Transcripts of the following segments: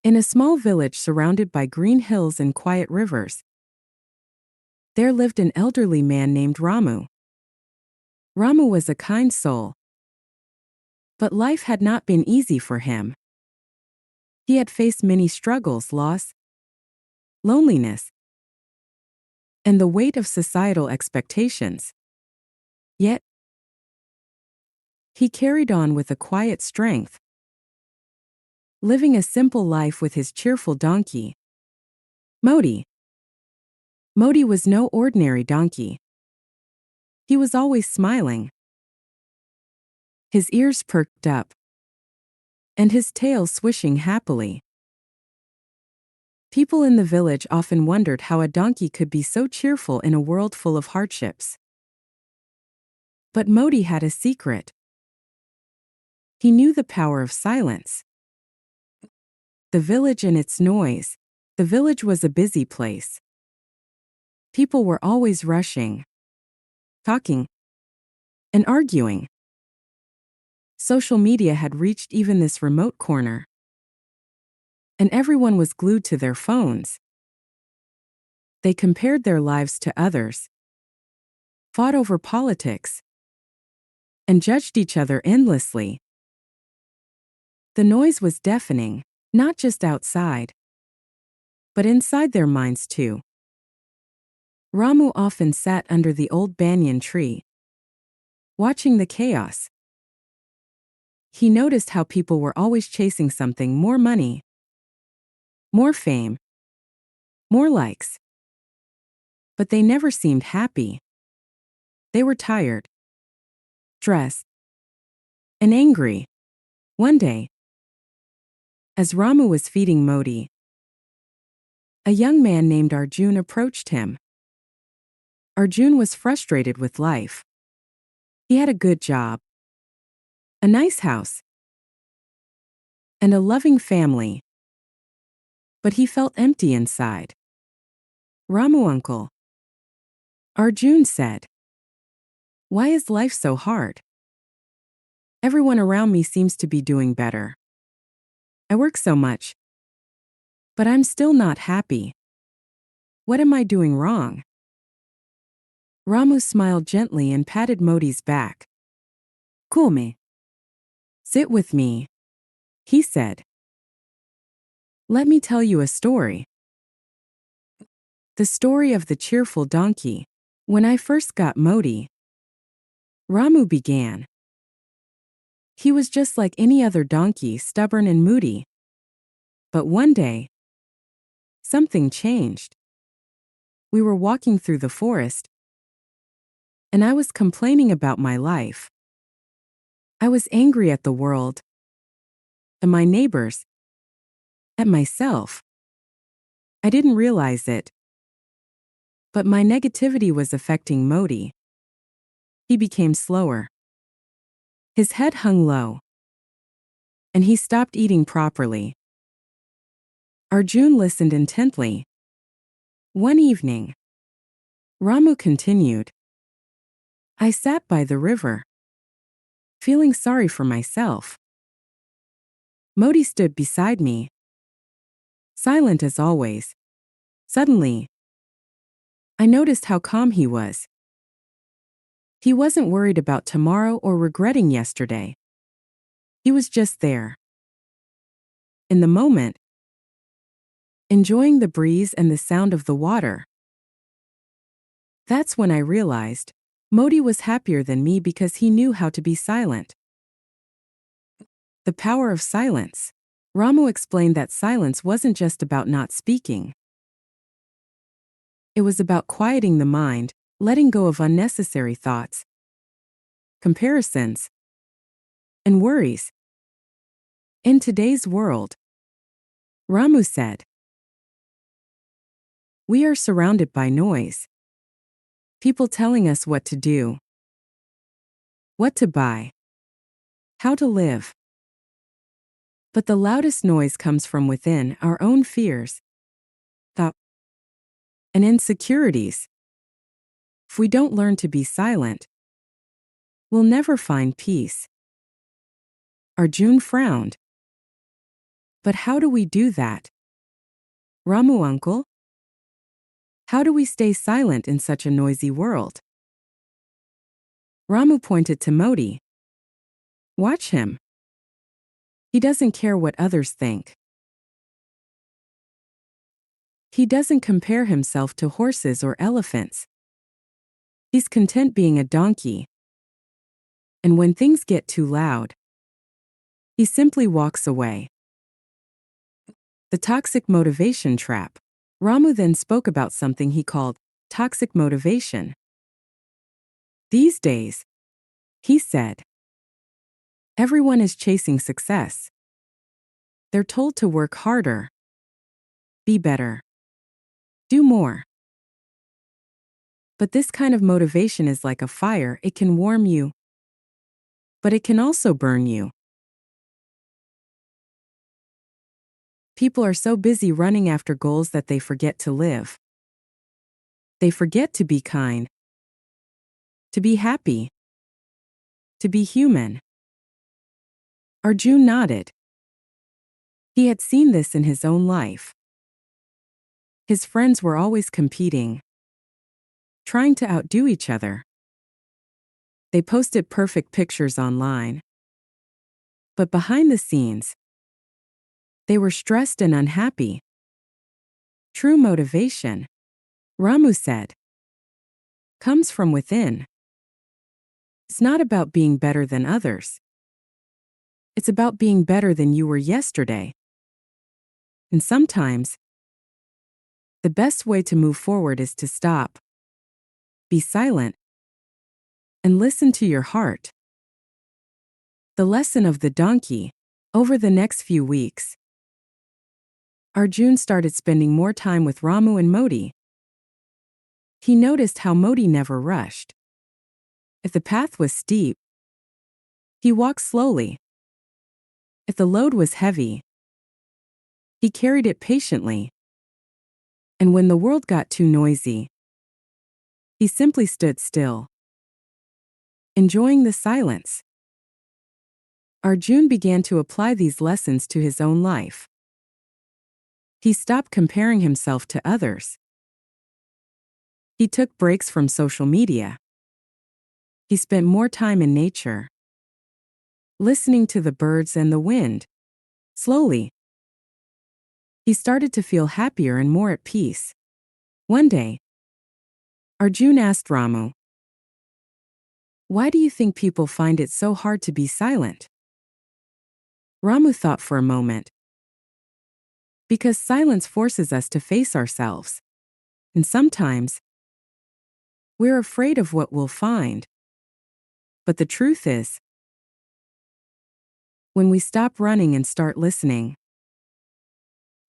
In a small village surrounded by green hills and quiet rivers, there lived an elderly man named Ramu. Ramu was a kind soul, but life had not been easy for him. He had faced many struggles, loss, loneliness, and the weight of societal expectations. Yet, he carried on with a quiet strength, living a simple life with his cheerful donkey, Modi. Modi was no ordinary donkey. He was always smiling. His ears perked up, and his tail swishing happily. People in the village often wondered how a donkey could be so cheerful in a world full of hardships. But Modi had a secret. He knew the power of silence. The village and its noise. The village was a busy place. People were always rushing, talking, and arguing. Social media had reached even this remote corner, and everyone was glued to their phones. They compared their lives to others, fought over politics, and judged each other endlessly. The noise was deafening, not just outside, but inside their minds too. Ramu often sat under the old banyan tree, watching the chaos. He noticed how people were always chasing something: more money, more fame, more likes. But they never seemed happy. They were tired, stressed, and angry. One day, as Ramu was feeding Modi, a young man named Arjun approached him. Arjun was frustrated with life. He had a good job, a nice house, and a loving family, but he felt empty inside. Ramu uncle, Arjun said, "Why is life so hard? Everyone around me seems to be doing better. I work so much, but I'm still not happy. What am I doing wrong?" Ramu smiled gently and patted Modi's back. "Cool me. Sit with me," he said. "Let me tell you a story." The story of the cheerful donkey. When I first got Modi, Ramu began. He was just like any other donkey, stubborn and moody. But one day, something changed. We were walking through the forest, and I was complaining about my life. I was angry at the world, at my neighbors, at myself. I didn't realize it, but my negativity was affecting Modi. He became slower. His head hung low, and he stopped eating properly. Arjun listened intently. One evening, Ramu continued, I sat by the river, feeling sorry for myself. Modi stood beside me, silent as always. Suddenly, I noticed how calm he was. He wasn't worried about tomorrow or regretting yesterday. He was just there, in the moment, enjoying the breeze and the sound of the water. That's when I realized Modi was happier than me because he knew how to be silent. The power of silence. Ramu explained that silence wasn't just about not speaking. It was about quieting the mind, letting go of unnecessary thoughts, comparisons, and worries. In today's world, Ramu said, we are surrounded by noise. People telling us what to do, what to buy, how to live. But the loudest noise comes from within, our own fears, thoughts, and insecurities. If we don't learn to be silent, we'll never find peace. Arjun frowned. But how do we do that? Ramu uncle? How do we stay silent in such a noisy world? Ramu pointed to Modi. Watch him. He doesn't care what others think. He doesn't compare himself to horses or elephants. He's content being a donkey. And when things get too loud, he simply walks away. The toxic motivation trap. Ramu then spoke about something he called toxic motivation. These days, he said, everyone is chasing success. They're told to work harder, be better, do more. But this kind of motivation is like a fire. It can warm you, but it can also burn you. People are so busy running after goals that they forget to live. They forget to be kind, to be happy, to be human. Arjun nodded. He had seen this in his own life. His friends were always competing, trying to outdo each other. They posted perfect pictures online. But behind the scenes, they were stressed and unhappy. True motivation, Ramu said, comes from within. It's not about being better than others. It's about being better than you were yesterday. And sometimes, the best way to move forward is to stop, be silent, and listen to your heart. The lesson of the donkey. Over the next few weeks, Arjun started spending more time with Ramu and Modi. He noticed how Modi never rushed. If the path was steep, he walked slowly. If the load was heavy, he carried it patiently. And when the world got too noisy, he simply stood still, enjoying the silence. Arjun began to apply these lessons to his own life. He stopped comparing himself to others. He took breaks from social media. He spent more time in nature, listening to the birds and the wind. Slowly, he started to feel happier and more at peace. One day, Arjun asked Ramu, "Why do you think people find it so hard to be silent?" Ramu thought for a moment. Because silence forces us to face ourselves. And sometimes, we're afraid of what we'll find. But the truth is, when we stop running and start listening,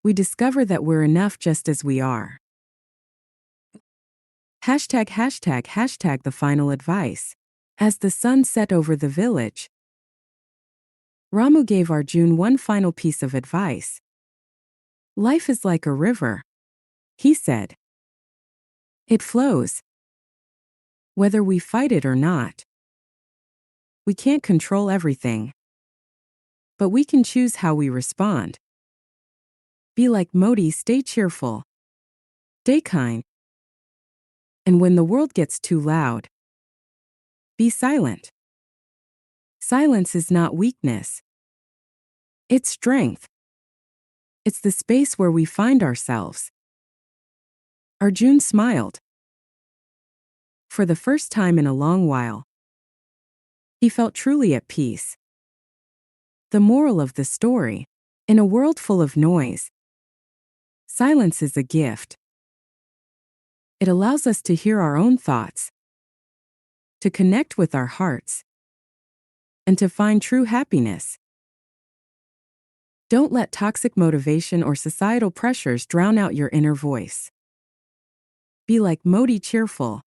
we discover that we're enough just as we are. #### the final advice. As the sun set over the village, Ramu gave Arjun one final piece of advice. Life is like a river, he said. It flows, whether we fight it or not. We can't control everything, but we can choose how we respond. Be like Modi, stay cheerful, stay kind. And when the world gets too loud, be silent. Silence is not weakness. It's strength. It's the space where we find ourselves. Arjun smiled. For the first time in a long while, he felt truly at peace. The moral of the story: in a world full of noise, silence is a gift. It allows us to hear our own thoughts, to connect with our hearts, and to find true happiness. Don't let toxic motivation or societal pressures drown out your inner voice. Be like Modi, cheerful,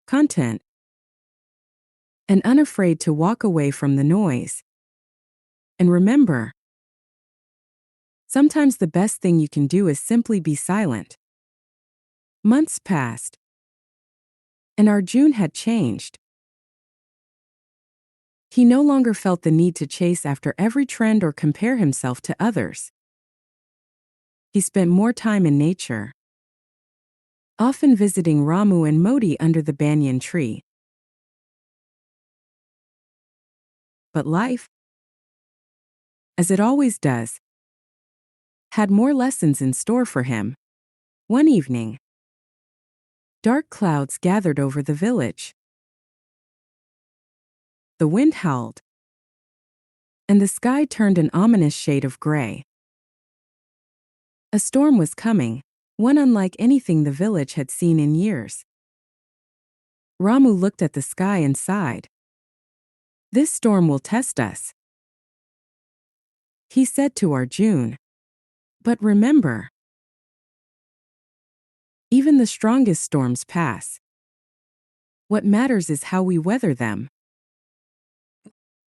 content, and unafraid to walk away from the noise. And remember, sometimes the best thing you can do is simply be silent. Months passed, and Arjun had changed. He no longer felt the need to chase after every trend or compare himself to others. He spent more time in nature, often visiting Ramu and Modi under the banyan tree. But life, as it always does, had more lessons in store for him. One evening, dark clouds gathered over the village. The wind howled, and the sky turned an ominous shade of gray. A storm was coming, one unlike anything the village had seen in years. Ramu looked at the sky and sighed. "This storm will test us," he said to Arjun. "But remember, even the strongest storms pass. What matters is how we weather them."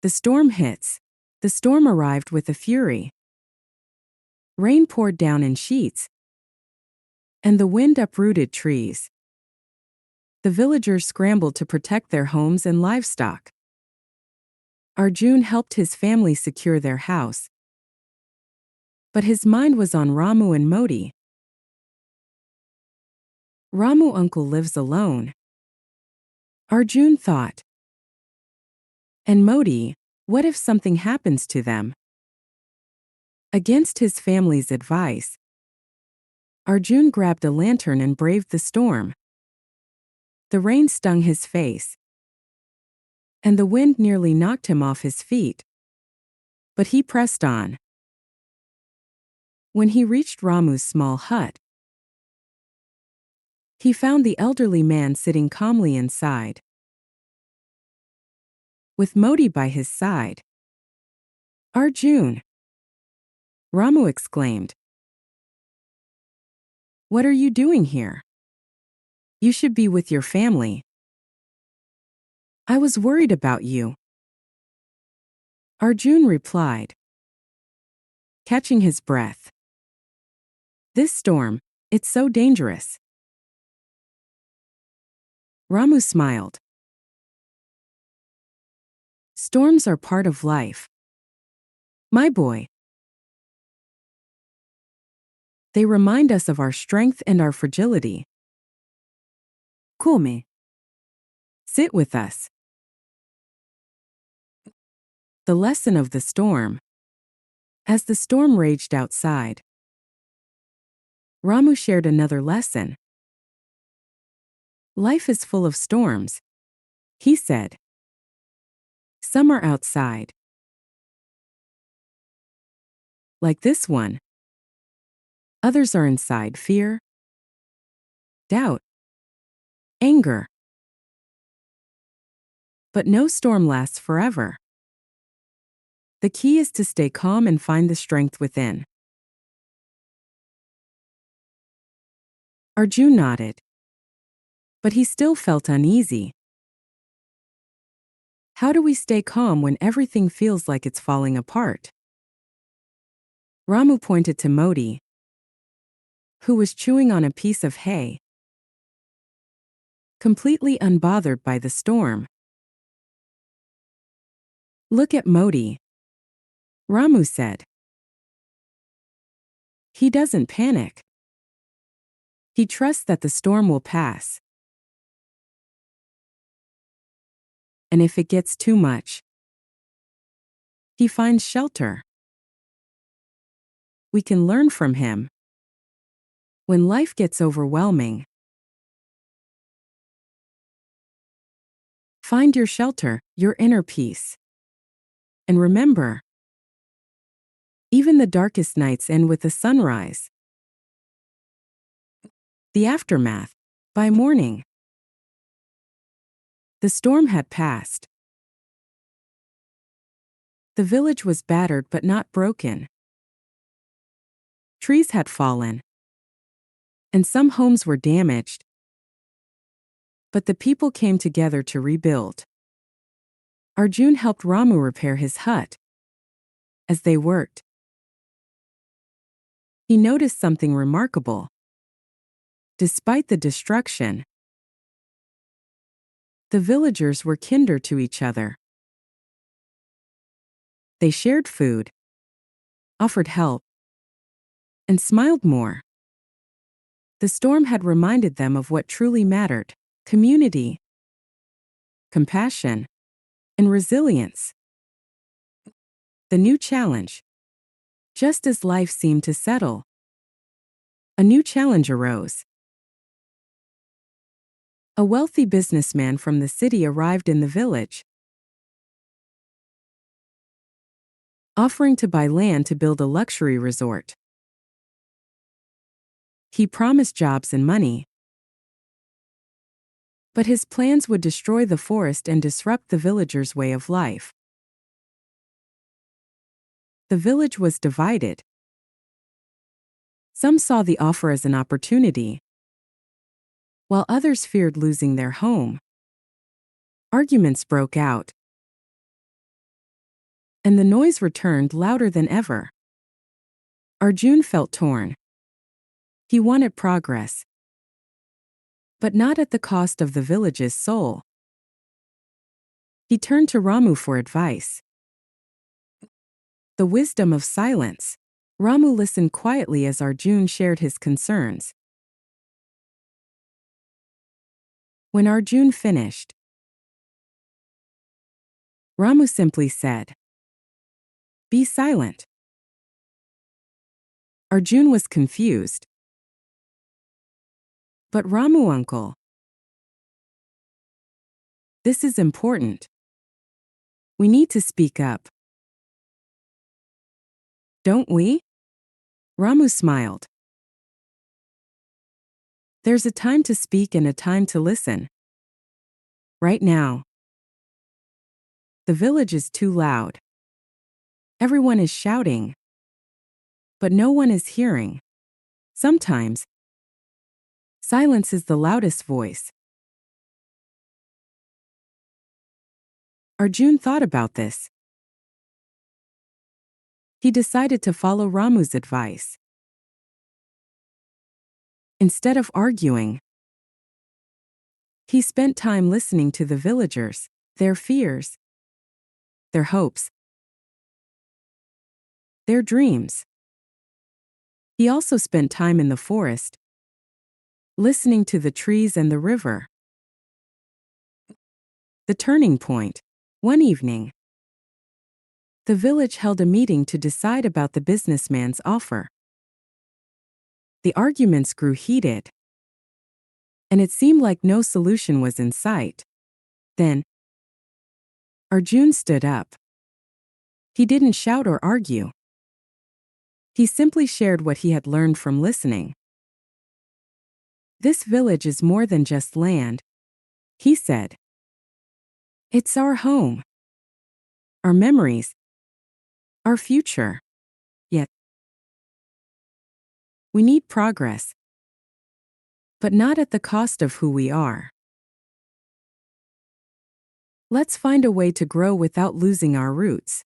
The storm hits. The storm arrived with a fury. Rain poured down in sheets, and the wind uprooted trees. The villagers scrambled to protect their homes and livestock. Arjun helped his family secure their house, but his mind was on Ramu and Modi. Ramu uncle lives alone, Arjun thought. And Modi, what if something happens to them? Against his family's advice, Arjun grabbed a lantern and braved the storm. The rain stung his face, and the wind nearly knocked him off his feet. But he pressed on. When he reached Ramu's small hut, he found the elderly man sitting calmly inside, with Modi by his side. "Arjun!" Ramu exclaimed. "What are you doing here? You should be with your family." "I was worried about you," Arjun replied, catching his breath. "This storm, it's so dangerous." Ramu smiled. "Storms are part of life, my boy. They remind us of our strength and our fragility." "Come. Sit with us." The lesson of the storm. As the storm raged outside, Ramu shared another lesson. "Life is full of storms," he said. "Some are outside, like this one. Others are inside: fear, doubt, anger. But no storm lasts forever. The key is to stay calm and find the strength within." Arjun nodded, but he still felt uneasy. How do we stay calm when everything feels like it's falling apart? Ramu pointed to Modi, who was chewing on a piece of hay, completely unbothered by the storm. "Look at Modi," Ramu said. "He doesn't panic. He trusts that the storm will pass. And if it gets too much, he finds shelter. We can learn from him. When life gets overwhelming, find your shelter, your inner peace. And remember, even the darkest nights end with a sunrise." The aftermath. By morning, the storm had passed. The village was battered but not broken. Trees had fallen, and some homes were damaged. But the people came together to rebuild. Arjun helped Ramu repair his hut. As they worked, he noticed something remarkable. Despite the destruction, the villagers were kinder to each other. They shared food, offered help, and smiled more. The storm had reminded them of what truly mattered: community, compassion, and resilience. The new challenge. Just as life seemed to settle, a new challenge arose. A wealthy businessman from the city arrived in the village, offering to buy land to build a luxury resort. He promised jobs and money, but his plans would destroy the forest and disrupt the villagers' way of life. The village was divided. Some saw the offer as an opportunity, while others feared losing their home. Arguments broke out, and the noise returned louder than ever. Arjun felt torn. He wanted progress, but not at the cost of the village's soul. He turned to Ramu for advice. The wisdom of silence. Ramu listened quietly as Arjun shared his concerns. When Arjun finished, Ramu simply said, "Be silent." Arjun was confused. "But Ramu, uncle, this is important. We need to speak up." "Don't we?" Ramu smiled. "There's a time to speak and a time to listen. Right now, the village is too loud. Everyone is shouting, but no one is hearing. Sometimes, silence is the loudest voice." Arjun thought about this. He decided to follow Ramu's advice. Instead of arguing, he spent time listening to the villagers, their fears, their hopes, their dreams. He also spent time in the forest, listening to the trees and the river. The turning point. One evening, the village held a meeting to decide about the businessman's offer. The arguments grew heated, and it seemed like no solution was in sight. Then, Arjun stood up. He didn't shout or argue. He simply shared what he had learned from listening. "This village is more than just land," he said. "It's our home, our memories, our future. Yet, we need progress, but not at the cost of who we are. Let's find a way to grow without losing our roots."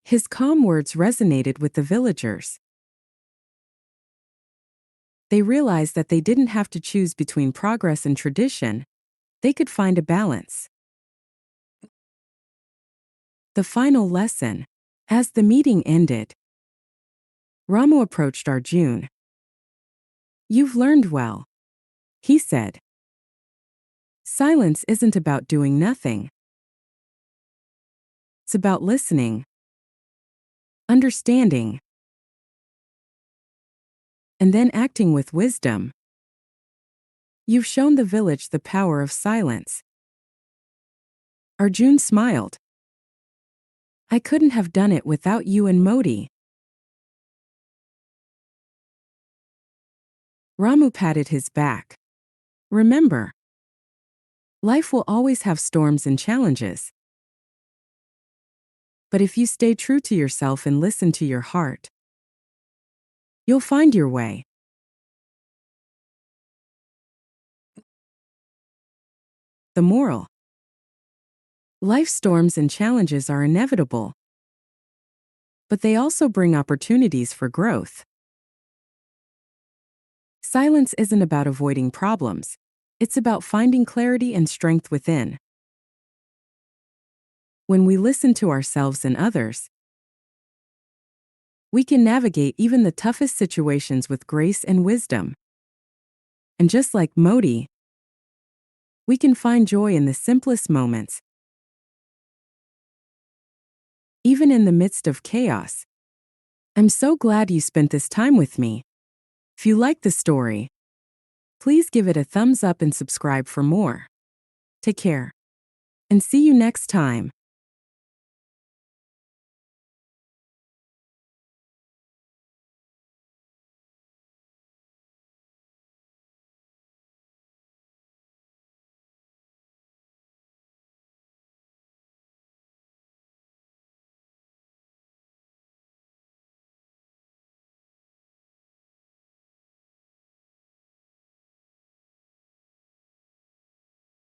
His calm words resonated with the villagers. They realized that they didn't have to choose between progress and tradition. They could find a balance. The final lesson. As the meeting ended, Ramu approached Arjun. "You've learned well," he said. "Silence isn't about doing nothing. It's about listening, understanding, and then acting with wisdom. You've shown the village the power of silence." Arjun smiled. "I couldn't have done it without you and Modi." Ramu patted his back. "Remember, life will always have storms and challenges. But if you stay true to yourself and listen to your heart, you'll find your way." The moral. Life storms and challenges are inevitable, but they also bring opportunities for growth. Silence isn't about avoiding problems. It's about finding clarity and strength within. When we listen to ourselves and others, we can navigate even the toughest situations with grace and wisdom. And just like Modi, we can find joy in the simplest moments, even in the midst of chaos. I'm so glad you spent this time with me. If you like the story, please give it a thumbs up and subscribe for more. Take care, and see you next time.